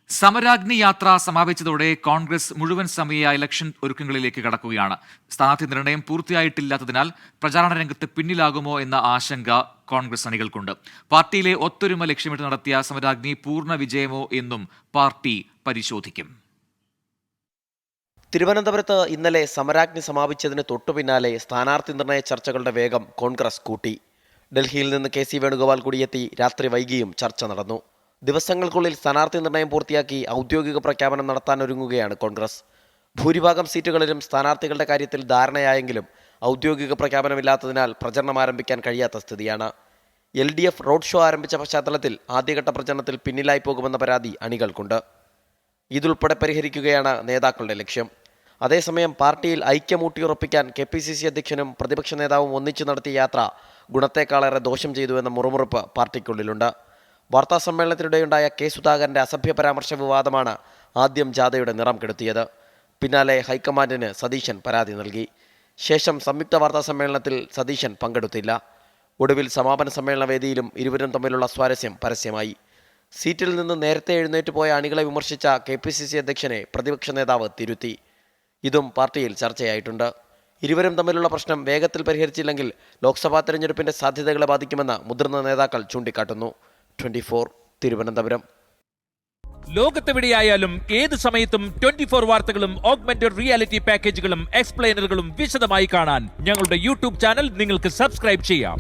സമരാഗ്നി യാത്ര സമാപിച്ചതോടെ കോൺഗ്രസ് മുഴുവൻ സമയ ഇലക്ഷൻ ഒരുക്കങ്ങളിലേക്ക് കടക്കുകയാണ്. സ്ഥാനാർത്ഥി നിർണയം പൂർത്തിയായിട്ടില്ലാത്തതിനാൽ പ്രചാരണ രംഗത്ത് പിന്നിലാകുമോ എന്ന ആശങ്ക കോൺഗ്രസ് അണികൾക്കുണ്ട്. പാർട്ടിയിലെ ഒത്തൊരുമ ലക്ഷ്യമിട്ട് നടത്തിയ സമരാഗ്നി പൂർണ്ണ വിജയമോ എന്നും പാർട്ടി പരിശോധിക്കും. തിരുവനന്തപുരത്ത് ഇന്നലെ സമരാഗ്നി സമാപിച്ചതിന് തൊട്ടുപിന്നാലെ സ്ഥാനാർത്ഥി നിർണയ ചർച്ചകളുടെ വേഗം കോൺഗ്രസ് കൂട്ടി. ഡൽഹിയിൽ നിന്ന് കെ.സി. വേണുഗോപാൽ കൂടിയെത്തി രാത്രി വൈകിയും ചർച്ച നടന്നു. ദിവസങ്ങൾക്കുള്ളിൽ സ്ഥാനാർത്ഥി നിർണയം പൂർത്തിയാക്കി ഔദ്യോഗിക പ്രഖ്യാപനം നടത്താനൊരുങ്ങുകയാണ് കോൺഗ്രസ്. ഭൂരിഭാഗം സീറ്റുകളിലും സ്ഥാനാർത്ഥികളുടെ കാര്യത്തിൽ ധാരണയായെങ്കിലും ഔദ്യോഗിക പ്രഖ്യാപനമില്ലാത്തതിനാൽ പ്രചരണം ആരംഭിക്കാൻ കഴിയാത്ത സ്ഥിതിയാണ്. LDF റോഡ് ഷോ ആരംഭിച്ച പശ്ചാത്തലത്തിൽ ആദ്യഘട്ട പ്രചരണത്തിൽ പിന്നിലായി പോകുമെന്ന പരാതി അണികൾക്കുണ്ട്. ഇതുൾപ്പെടെ പരിഹരിക്കുകയാണ് നേതാക്കളുടെ ലക്ഷ്യം. അതേസമയം പാർട്ടിയിൽ ഐക്യമൂട്ടിയുറപ്പിക്കാൻ KPCC അധ്യക്ഷനും പ്രതിപക്ഷ നേതാവും ഒന്നിച്ചു നടത്തിയ യാത്ര ഗുണത്തേക്കാളേറെ ദോഷം ചെയ്തുവെന്ന മുറുമുറുപ്പ് പാർട്ടിക്കുള്ളിലുണ്ട്. വാർത്താസമ്മേളനത്തിനിടെയുണ്ടായ K. സുധാകരന്റെ അസഭ്യ പരാമർശ വിവാദമാണ് ആദ്യം ജാഥയുടെ നിറം കെടുത്തിയത്. പിന്നാലെ ഹൈക്കമാൻഡിന് സതീശൻ പരാതി നൽകി. ശേഷം സംയുക്ത വാർത്താ സമ്മേളനത്തിൽ സതീശൻ പങ്കെടുത്തില്ല. ഒടുവിൽ സമാപന സമ്മേളന വേദിയിലും ഇരുവരും തമ്മിലുള്ള സ്വാരസ്യം പരസ്യമായി. സീറ്റിൽ നിന്ന് നേരത്തെ എഴുന്നേറ്റ് പോയ അണികളെ വിമർശിച്ച KPCC അധ്യക്ഷനെ പ്രതിപക്ഷ നേതാവ് തിരുത്തി. ഇതും പാർട്ടിയിൽ ചർച്ചയായിട്ടുണ്ട്. ഇരുവരും തമ്മിലുള്ള പ്രശ്നം വേഗത്തിൽ പരിഹരിച്ചില്ലെങ്കിൽ ലോക്സഭാ തെരഞ്ഞെടുപ്പിന്റെ സാധ്യതകളെ ബാധിക്കുമെന്ന് മുതിർന്ന നേതാക്കൾ ചൂണ്ടിക്കാട്ടുന്നു. 24 തിരുവനന്തപുരം. ലോകത്തെവിടെയായാലും ഏത് സമയത്തും 24 വാർത്തകളും ഓഗ്മെന്റഡ് റിയാലിറ്റി പാക്കേജുകളും എക്സ്പ്ലെയിനറുകളും വിശദമായി കാണാൻ ഞങ്ങളുടെ YouTube ചാനൽ നിങ്ങൾക്ക് സബ്സ്ക്രൈബ് ചെയ്യാം.